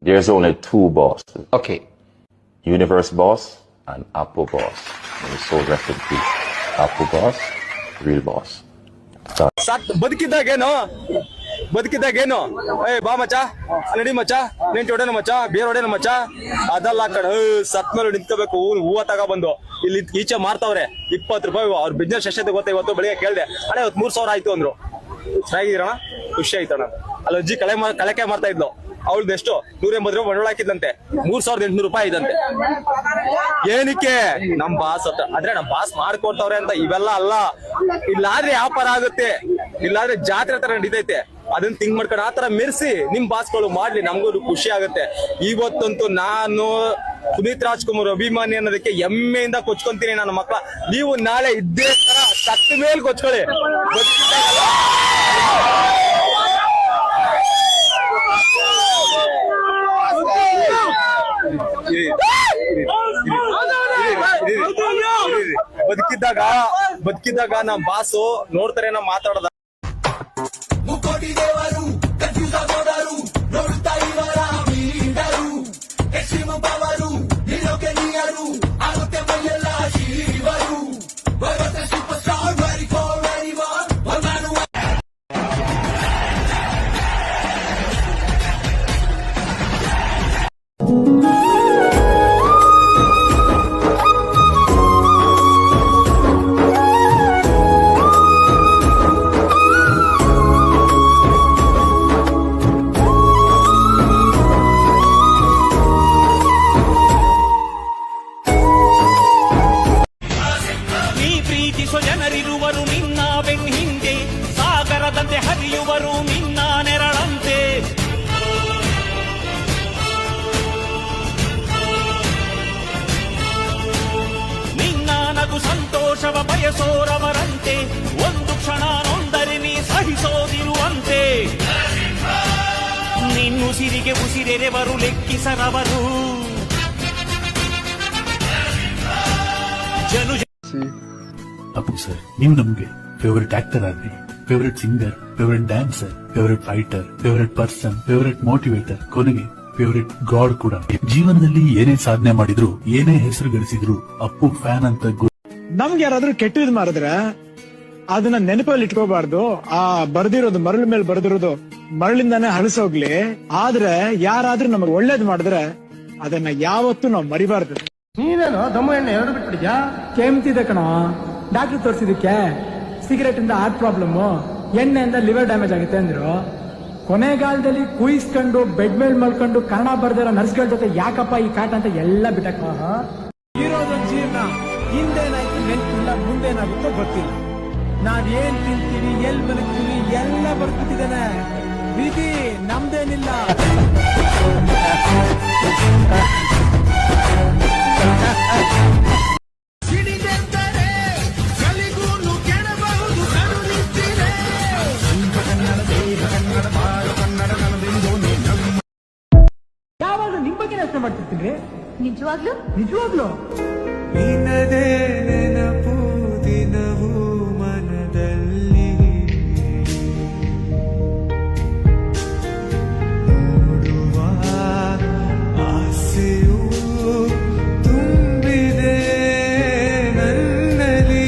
There's only two bosses. Okay. Universe boss and Apple boss. And so rest in peace. Apple boss, real boss. ಬದುಕಿದ್ದಾಗೇನು ಬಾ ಮಚ್ಚ ನಡಿ ಮಚ್ಚ ನಿನ್ ಹೊಡೆನ ಮಚ್ಚ ಬೇರೆ ಹೊಡೆನ ಮಚ್ಚ ಅದಲ್ಲ ಕಣ ಸತ್ ಮೇಲೆ ನಿಂತ್ಕೋಬೇಕು ಹೂವ ತಗೊಬಂದು ಇಲ್ಲಿ ಈಚೆ ಮಾರ್ತಾವ್ರೆ 20 ರೂಪಾಯಿ ಅವ್ರ ಬಿಸ್ನೆಸ್ ಎಷ್ಟೈತೆ ಗೊತ್ತಾ ಇವತ್ತು ಬೆಳಿಗ್ಗೆ ಕೇಳ್ದೆ ಅಣ್ಣ ಇವತ್ತು 3,000 ಆಯ್ತು ಅಂದ್ರು ಚೆನ್ನಾಗಿದ್ದೀರಣ್ಣ ಖುಷಿ ಆಯ್ತಣ್ಣ ಅಲ್ಲಿ ಅಜ್ಜಿ ಕಳೆಕಾಯಿ ಮಾರ್ತಾ ಇದ್ಲು ಅವಳ್ದು ಎಷ್ಟು 180 ರೂಪಾಯಿ ಬಂಡವಾಳ ಹಾಕಿದ್ದಂತೆ 3,800 ರೂಪಾಯಿ ಇದಂತೆ ಏನಕ್ಕೆ ನಮ್ ಬಾಸ್ ಅಂತ ಆದ್ರೆ ನಮ್ ಬಾಸ್ ಮಾಡ್ಕೊಡ್ತಾವ್ರೆ ಅಂತ ಇವೆಲ್ಲ ಅಲ್ಲ ಇಲ್ಲಾದ್ರೆ ವ್ಯಾಪಾರ ಆಗುತ್ತೆ ಇಲ್ಲಾದ್ರೆ ಜಾತ್ರೆ ತರ ನಡೀತೈತೆ ಅದನ್ನ ತಿಂಗ್ ಮಾಡ್ಕೊಂಡು ಆತರ ಮೆರ್ಸಿ ನಿಮ್ ಬಾಸ್ಗಳು ಮಾಡ್ಲಿ ನಮ್ಗೂ ಖುಷಿ ಆಗುತ್ತೆ ಇವತ್ತಂತೂ ನಾನು ಪುನೀತ್ ರಾಜ್ಕುಮಾರ್ ಅಭಿಮಾನಿ ಅನ್ನೋದಕ್ಕೆ ಹೆಮ್ಮೆಯಿಂದ ಕೊಚ್ಕೊಂತೀನಿ ನನ್ನ ಮಕ್ಕಳ ನೀವು ನಾಳೆ ಇದ್ದೇ ತರ ಸತ್ತ ಮೇಲೆ ಕೊಚ್ಕೊಳ್ಳಿ ಬದುಕಿದ್ದಾಗ ನಮ್ ಬಾಸು ನೋಡ್ತಾರೆ ನಾ ಮಾತಾಡದ ಜನರಿರುವರು ನಿನ್ನ ಬೆನ್ ಹಿಂದೆ ಸಾಗರದಂತೆ ಹರಿಯುವರು ನಿನ್ನ ನೆರಳಂತೆ ನಿನ್ನ ನಗು ಸಂತೋಷವ ಬಯಸೋರವರಂತೆ ಒಂದು ಕ್ಷಣ ನೊಂದರೆ ನೀ ಸಹಿಸೋದಿರುವಂತೆ ನಿನ್ನುಸಿರಿಗೆ ಉಸಿರೆರೆವರು ಲೆಕ್ಕಿಸರವರು ಜನು ಅಪ್ಪು ಸರ್ ನೀವು ನಮ್ಗೆ ಫೇವರೆಟ್ ಆಕ್ಟರ್ ಆದ್ರಿ, favourite singer, favourite dancer, favourite fighter, favourite person, favourite motivator, ಕೊನೆಗೆ ಫೇವರೆಟ್ ಗಾಡ್ ಕೂಡ. ಜೀವನದಲ್ಲಿ ಏನೇ ಸಾಧನೆ ಮಾಡಿದ್ರು, ಏನೇ ಹೆಸರು ಗಳಿಸಿದ್ರು ಅಪ್ಪು ಫ್ಯಾನ್ ಅಂತ. ನಮ್ಗೆ ಯಾರಾದ್ರೂ ಕೆಟ್ಟದ್ ಮಾಡಿದ್ರೆ ಅದನ್ನ ನೆನಪಲ್ಲಿ ಇಟ್ಕೋಬಾರ್ದು. ಆ ಬರ್ದಿರೋದು ಮರಳ ಮೇಲೆ ಬರ್ದಿರೋದು ಮರಳಿಂದಾನೇ ಹಳಸೋಗ್ಲಿ. ಆದ್ರೆ ಯಾರಾದ್ರೂ ನಮಗ್ ಒಳ್ಳೇದ್ ಮಾಡಿದ್ರೆ ಅದನ್ನ ಯಾವತ್ತೂ ನಾವು ಮರಿಬಾರ್ದು. ನೀನೇನು ದಮ್ಮ ಎಣ್ಣೆ 2 ಬಿಟ್ಬಿಟ್ಟಿದ್ಯಾ? ಕೆಮ್ತಿದೆ ಕಣ, ಡಾಕ್ಟರ್ ತೋರಿಸಿದಕ್ಕೆ ಸಿಗರೇಟ್ ಇಂದ ಹಾರ್ಟ್ ಪ್ರಾಬ್ಲಮ್, ಎಣ್ಣೆಯಿಂದ ಲಿವರ್ ಡ್ಯಾಮೇಜ್ ಆಗುತ್ತೆ ಅಂದ್ರು. ಕೊನೆಗಾಲದಲ್ಲಿ ಕುಯಿಸ್ಕೊಂಡು ಬೆಡ್ ಮೇಲ್ ಮಲ್ಕೊಂಡು ಕನ್ನಡ ಬರ್ದಿರೋ ನರ್ಸ್ಗಳ ಜೊತೆ ಯಾಕಪ್ಪ ಈ ಕಾಟ ಅಂತ ಎಲ್ಲ ಬಿಟ್ಟಕ್ಕ. ಇರೋದೊಂದು ಜೀವನ, ಹಿಂದೇನಾಯ್ತು ನೆನ್ಪಿಲ್ಲ, ಮುಂದೇನಾಗುತ್ತೋ ಗೊತ್ತಿಲ್ಲ. ನಾವೇನ್ ತಿಂತೀವಿ, ಎಲ್ ಬದುಕ್ತೀವಿ ಎಲ್ಲ ಬರ್ತಿದ್ದೇನೆ. ವಿಧಿ ನಮ್ದೇನಿಲ್ಲ. ಯಾವಾಗ ನಿಮ್ ಬಗ್ಗೆ ಯೋಚನೆ ಮಾಡ್ತಿರ್ತೀನಿ. ನಿಜವಾಗ್ಲು ನಿನ್ನದೇ ನೆನಪು ದಿನವೂ ಮನದಲ್ಲಿ ನೋಡುವ ಆಸೆಯೂ ತುಂಬಿದೆ ನನ್ನಲ್ಲಿ.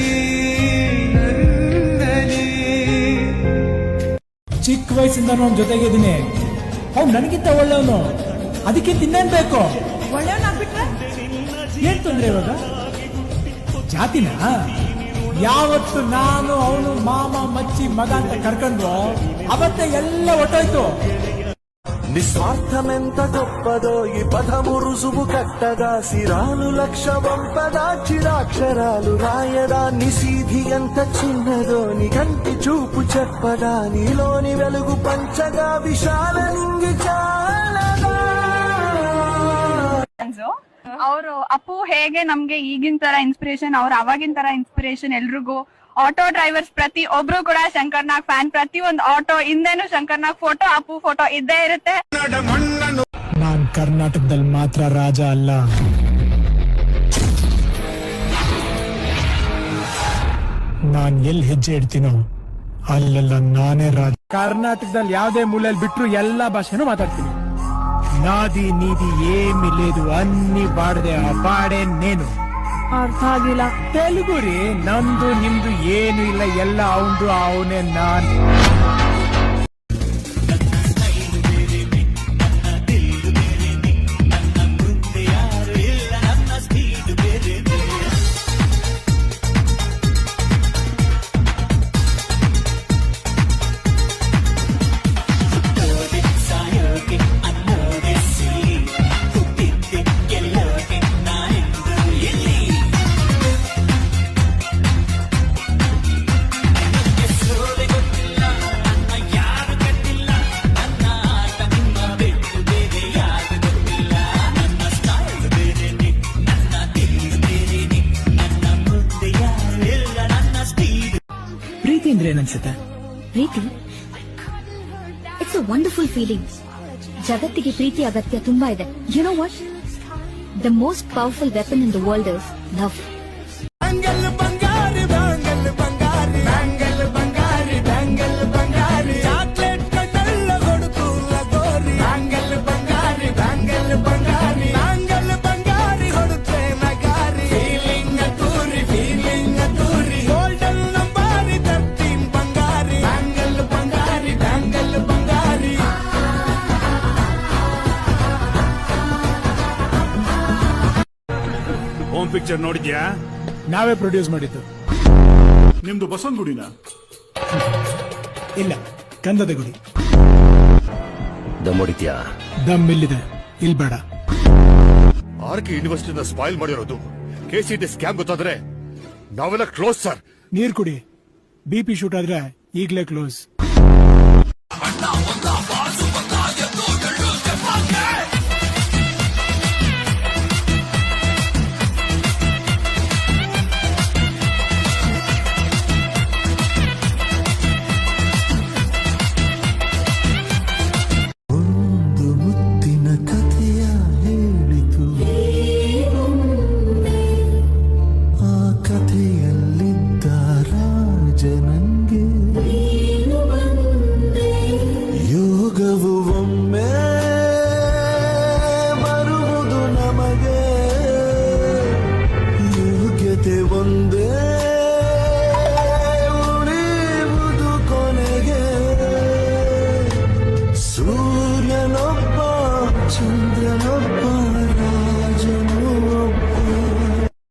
ಚಿಕ್ಕ ವಯಸ್ಸಿಂದ ಅವನ ಜೊತೆಗೆ ಇದೀನಿ. ಅವ್ನು ನನಗಿಂತ ಒಳ್ಳೆಯವನು, ಅದಕ್ಕೆ ತಿನ್ನೇನ್ ಬೇಕು. ಒಳ್ಳೆಯವನಾಗ್ಬಿಟ್ರೆ ಏನ್ ತೊಂದ್ರೆ ಇವಾಗ? ಜಾತಿನ ಯಾವತ್ತು ನಾನು ಅವನು ಮಾಮ ಮಚ್ಚಿ ಮಗ ಅಂತ ಕರ್ಕೊಂಡು ಅವತ್ತೇ ಎಲ್ಲ ಹೊಟ್ಟೋಯ್ತು. నిస్వార్థమెంత గొప్పదో ఈ పదము రుజువు కట్టగా సిరాలు లక్ష వంపదా చిరాక్షరాలు రాయదా నిసీధి ఎంత చిన్నదో నీ కంటి చూపు చెప్పదా నీలోని వెలుగు పంచగా విశాల నింగి చాలదా. ಅವರು ಅಪ್ಪು ಹೇಗೆ ನಮ್ಗೆ ಈಗಿನ ತರ ಇನ್ಸ್ಪಿರೇಷನ್, ಅವ್ರು ಅವಾಗಿನ ತರ ಇನ್ಸ್ಪಿರೇಷನ್ ಎಲ್ರಿಗೂ. ಆಟೋ ಡ್ರೈವರ್ಸ್ ಪ್ರತಿ ಒಬ್ರು ಕೂಡ ಶಂಕರ್ನಾಗ್ ಫ್ಯಾನ್. ಪ್ರತಿ ಒಂದು ಆಟೋ ಹಿಂದೆನೂ ಶಂಕರ್ನಾಗ್ ಫೋಟೋ, ಅಪ್ಪು ಫೋಟೋ ಇದ್ದೇ ಇರುತ್ತೆ. ನಾನ್ ಕರ್ನಾಟಕದಲ್ಲಿ ಮಾತ್ರ ರಾಜ ಅಲ್ಲ, ನಾನ್ ಎಲ್ಲಿ ಹೆಜ್ಜೆ ಇಡ್ತೀನೋ ಅಲ್ಲೆಲ್ಲ ನಾನೇ ರಾಜ. ಕರ್ನಾಟಕದಲ್ಲಿ ಯಾವ್ದೇ ಮೂಲೆಯಲ್ಲಿ ಬಿಟ್ರು ಎಲ್ಲಾ ಭಾಷೆನೂ ಮಾತಾಡ್ತೀನಿ. నాది నీది ఏమి లేదు, అన్ని బాడదే, ఆ బాడే నేను. ಅರ್ಥ ಆಗಿಲ್ಲ. తెలుగు ರೀ, ನಂದು ನಿಮ್ದು ಏನು ಇಲ್ಲ, ಎಲ್ಲ ಅವಂದು ಅವನೇ ನಾನ್. ಪ್ರೀತಿ ಅಂದ್ರೆ ಏನನ್ಸುತ್ತೆ? ಪ್ರೀತಿ ಇಟ್ಸ್ ಅ ವಂಡರ್ಫುಲ್ ಫೀಲಿಂಗ್. ಜಗತ್ತಿಗೆ ಪ್ರೀತಿ ಅಗತ್ಯ ತುಂಬಾ ಇದೆ. You know what? The most powerful weapon in the world is love. Bangle ಬಂಗಾರಿ ಬ್ಯಾಂಗಲ್ ಬಂಗಾರಿ ಬ್ಯಾಂಗಲ್ ಬಂಗಾರಿ ಬ್ಯಾಂಗಲ್ ಬಂಗಾರಿ ಚಾಕ್ಲೇಟ್ ಕಣ್ಣೆಲ್ಲ ಕೊಡುತ್ತು ಲಗೋರಿ ಬ್ಯಾಂಗಲ್ ಬಂಗಾರಿ ಬ್ಯಾಂಗಲ್ ಬಂಗಾರಿ ಬ್ಯಾಂಗಲ್ ಬಂಗಾರಿ ಹೊಡುತ್ತೆ ನಗಾರಿ ಫೀಲಿಂಗ್ ತೂರಿ ಗೋಲ್ಡನ್ ನಂಬಾರಿ 13 ಬಂಗಾರಿ ಬ್ಯಾಂಗಲ್ ಬಂಗಾರಿ ಬ್ಯಾಂಗಲ್ ಬಂಗಾರಿ. ಹೋಮ್ ಪಿಕ್ಚರ್ ನೋಡಿದ್ಯಾ? ನಾವೇ ಪ್ರೊಡ್ಯೂಸ್ ಮಾಡಿದ್ದು. ನಿಮ್ದು ಬಸವನಗುಡಿನ? ಇಲ್ಲ, ಕಂದದ ಗುಡಿ. ದಮ್ ಹೊಡಿತ್ಯಾ? ದಮ್ ಇಲ್ಲಿದೆ, ಇಲ್ಲಿ ಬೇಡ. ಆರ್ಕೆ ಯೂನಿವರ್ಸಿಟಿನ ಸ್ಪಾಯಿಲ್ ಮಾಡಿರೋದು KCT ಸ್ಕ್ಯಾಮ್ ಗೊತ್ತಾದ್ರೆ ನಾವೆಲ್ಲ ಕ್ಲೋಸ್ ಸರ್. ನೀರ್ ಕುಡಿ, BP ಶೂಟ್ ಆದ್ರೆ ಈಗ್ಲೇ ಕ್ಲೋಸ್.